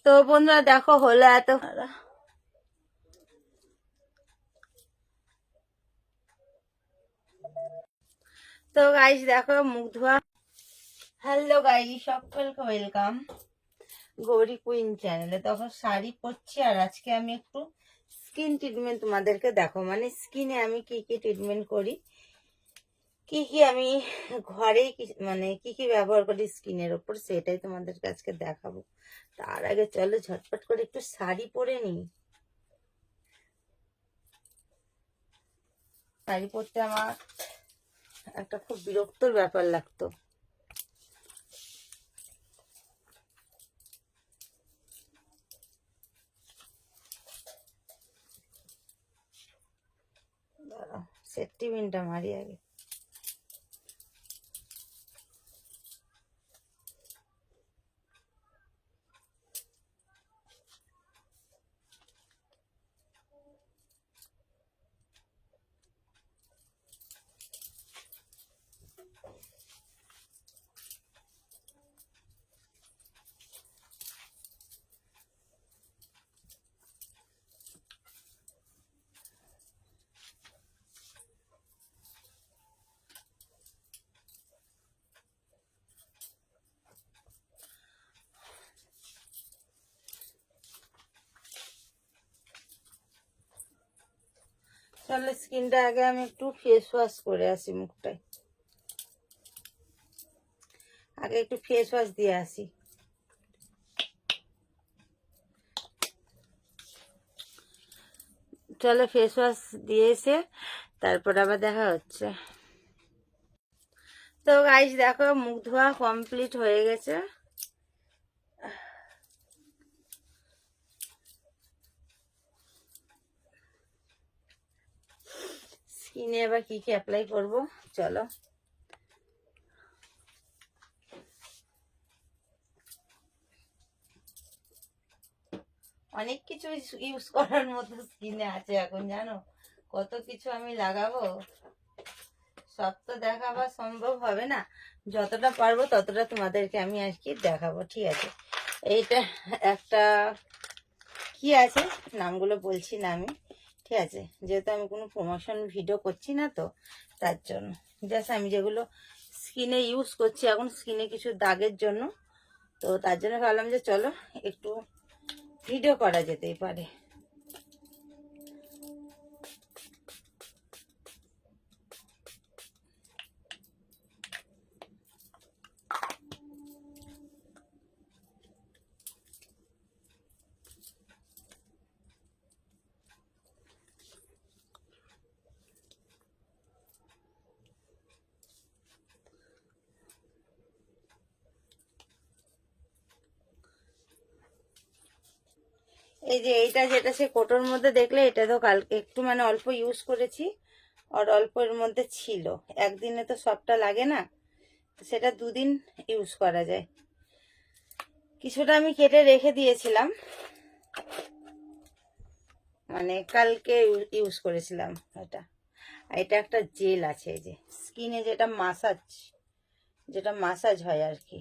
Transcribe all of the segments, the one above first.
তো বন্ধুরা দেখো হলো এত তো গাইস দেখো মুখ ধোয়া। হ্যালো গাইস, সকলকে ওয়েলকাম গৌরী কুইন চ্যানেলে। তখন শাড়ি পরছি আর আজকে আমি একটু স্কিন ট্রিটমেন্ট তোমাদেরকে দেখো, মানে স্কিনে আমি কি কি ট্রিটমেন্ট করি, কি কি আমি ঘরে মানে কি কি ব্যবহার করি স্কিনের ওপর, সেটাই তোমাদেরকে আজকে দেখাবো। তার আগে চলো ঝটপট করে একটু শাড়ি পরে নিই। শাড়ি পরতে আমার একটা খুব বিরক্তর ব্যাপার লাগতো। সেফটি পিনটা মারি আগে। তাহলে স্কিনটা আগে আমি একটু ফেস ওয়াশ করে আসি, মুখটায় আগে একটু ফেস ওয়াশ দিয়ে আসি। চলো ফেস ওয়াশ দিয়ে এসে তারপর আবার দেখা হচ্ছে। তো গাইস দেখো মুখ ধোয়া কমপ্লিট হয়ে গেছে। স্কিনে এবার কি কি অ্যাপ্লাই করব চলো। অনেক কিছু ইউজ করার মতো স্কিনে আছে এখন, জানো কত কিছু আমি লাগাবো, সব তো দেখাবা সম্ভব হবে না। যতটা পারবো ততটা তোমাদেরকে আমি আর কি দেখাবো, ঠিক আছে। এইটা একটা কি আছে, নামগুলো বলছি না আমি, ঠিক আছে, যেহেতু আমি কোনো প্রমোশন ভিডিও করছি না, তো তার জন্য জাস্ট আমি যেগুলো স্কিনে ইউজ করছি এখন, স্কিনে কিছু দাগের জন্য, তো তার জন্য ভাবলাম যে চলো একটু ভিডিও করা যেতেই পারে। এই যে এইটা যেটা সে কোটোর মধ্যে দেখলে, এটা তো কালকে একটু মানে অল্প ইউজ করেছি, আর অল্পের মধ্যে ছিল। একদিনে তো সবটা লাগে না, সেটা দুদিন ইউজ করা যায়। কিছুটা আমি কেটে রেখে দিয়েছিলাম, মানে কালকে ইউজ করেছিলাম এটা। এটা একটা জেল আছে, এই যে স্কিনে যেটা মাসাজ হয় আর কি।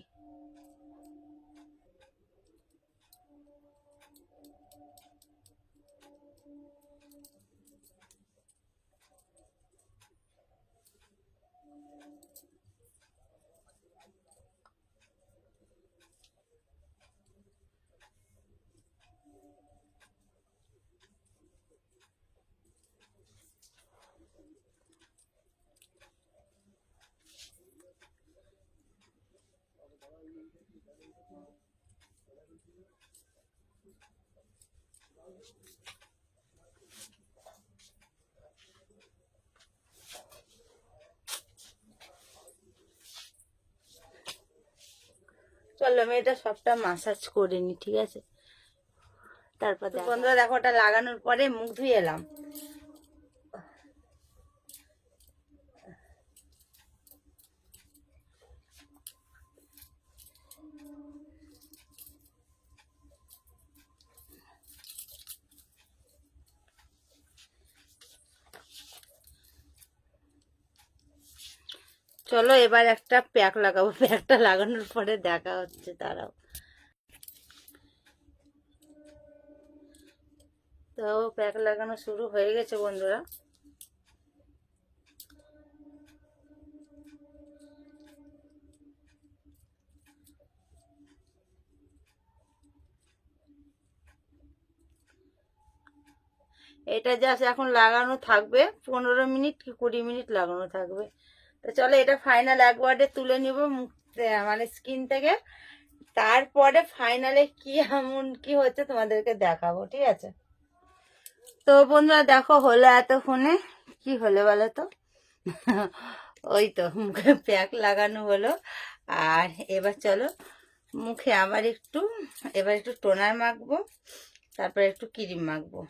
চলো আমি এটা সবটা মাসাজ করে নি, ঠিক আছে। তারপর বন্ধুরা দেখো ওটা লাগানোর পরে মুখ ধুয়ে এলাম। চলো এবার একটা প্যাক লাগাবো, প্যাকটা লাগানোর পরে দেখা হচ্ছে, দাঁড়াও। তো প্যাক লাগানো শুরু হয়ে গেছে বন্ধুরা। এটা জাস্ট এখন লাগানো থাকবে 15 মিনিট কি 20 মিনিট লাগানো থাকবে। তো চলো এটা ফাইনাল একবারে তুলে নিব মানে স্কিন থেকে, তারপরে ফাইনালে কি এমন কি হচ্ছে তোমাদেরকে দেখাবো, ঠিক আছে? তো বন্ধুরা দেখো হলো এতক্ষণে, কি হলো বলো তো? ওই তো মুখে প্যাক লাগানো হলো। আর এবার চলো মুখে এবার একটু টোনার মাখবো, তারপরে একটু ক্রিম মাখবো।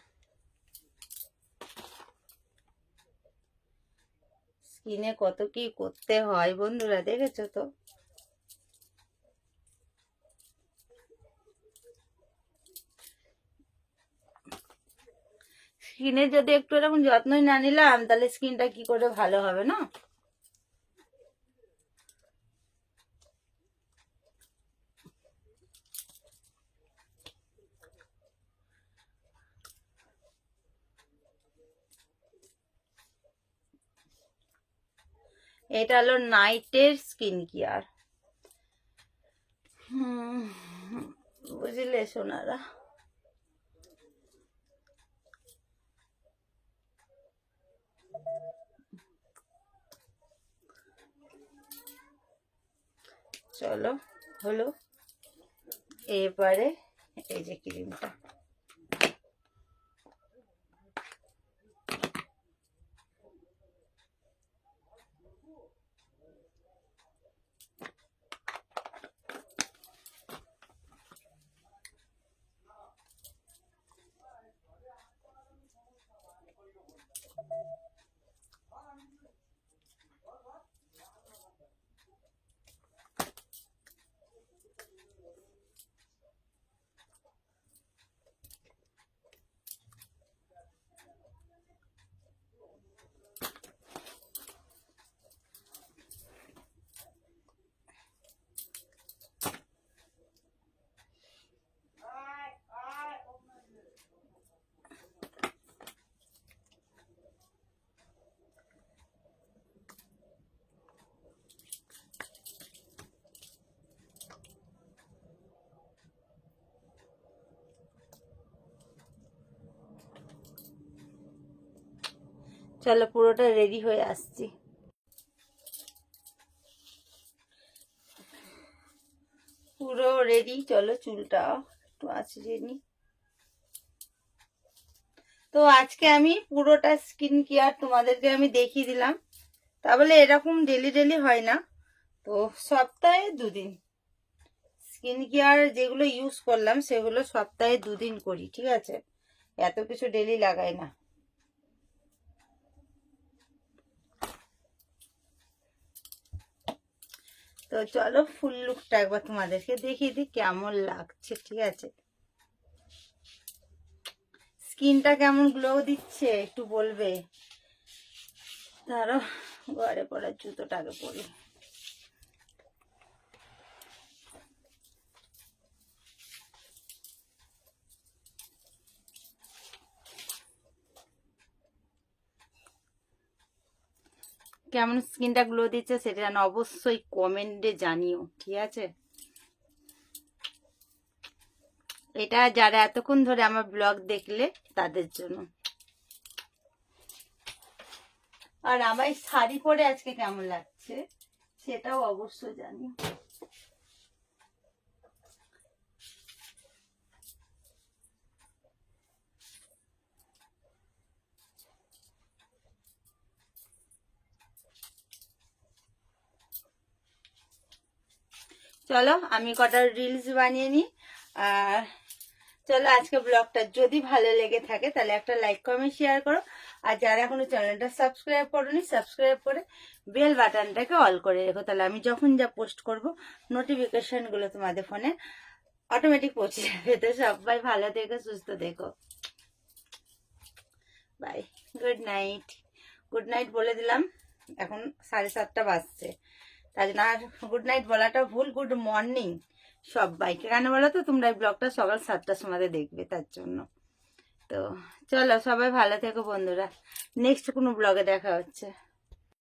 স্কিনে কত কি করতে হয় বন্ধুরা, দেখেছো তো? স্কিনের যদি একটু এরকম যত্নই না নিলাম তাহলে স্কিনটা কি করে ভালো হবে না? এটা হলো নাইটের স্কিন কেয়ার। বুঝলে সোনারা? চলো হলো, এবারে এই যে ক্রিমটা, চলো পুরোটা রেডি হয়ে আসছি। পুরো রেডি, চলো চুলটা একটু আঁচড়িয়ে নি। তো আজকে আমি পুরোটা স্কিন কেয়ার তোমাদেরকে আমি দেখিয়ে দিলাম। তা বলে এরকম ডেলি ডেলি হয় না, তো সপ্তাহে 2 দিন স্কিন কেয়ার যেগুলো ইউজ করলাম সেগুলো সপ্তাহে 2 দিন করি, ঠিক আছে? এত কিছু ডেলি লাগাই না। তো চলো ফুল লুকটা একবার তোমাদেরকে দেখিয়ে দিই কেমন লাগছে, ঠিক আছে? স্কিনটা কেমন গ্লো দিচ্ছে একটু বলবে। ধরো ঘরে পড়ার জুতোটাকে পরি। কেমন স্কিনটা গ্লো দিচ্ছে সেটা যেন অবশ্যই কমেন্টে জানিও, ঠিক আছে? এটা যারা এতক্ষণ ধরে আমার ব্লগ দেখলে তাদের জন্য। আর আমার শাড়ি পরে আজকে কেমন লাগছে সেটাও অবশ্যই জানিও। চলো আমি কটা রিলস বানিয়ে নিই। আর চলো আজকে ব্লগটা যদি ভালো লেগে থাকে তাহলে একটা লাইক কমেন্ট শেয়ার করো। আর যারা এখনো চ্যানেলটা সাবস্ক্রাইব করোনি সাবস্ক্রাইব করে বেল বাটনটাকে অল করে রেখো, তাহলে আমি যখন যা পোস্ট করব নোটিফিকেশনগুলো তোমাদের ফোনে অটোমেটিক পৌঁছে যাবে। তো সবাই ভালো থেকো, সুস্থ থেকো, bye, good night. Good night বলে দিলাম, এখন 7:30 বাজছে, তাই জন্য আর গুড নাইট বলাটা ভুল, গুড মর্নিং সবাইকে। কেন বলো তো, তোমরা এই ব্লগটা সকাল 7টার সময় দেখবে, তার জন্য। তো চলো সবাই ভালো থেকো বন্ধুরা, নেক্সট কোনো ব্লগে দেখা হচ্ছে।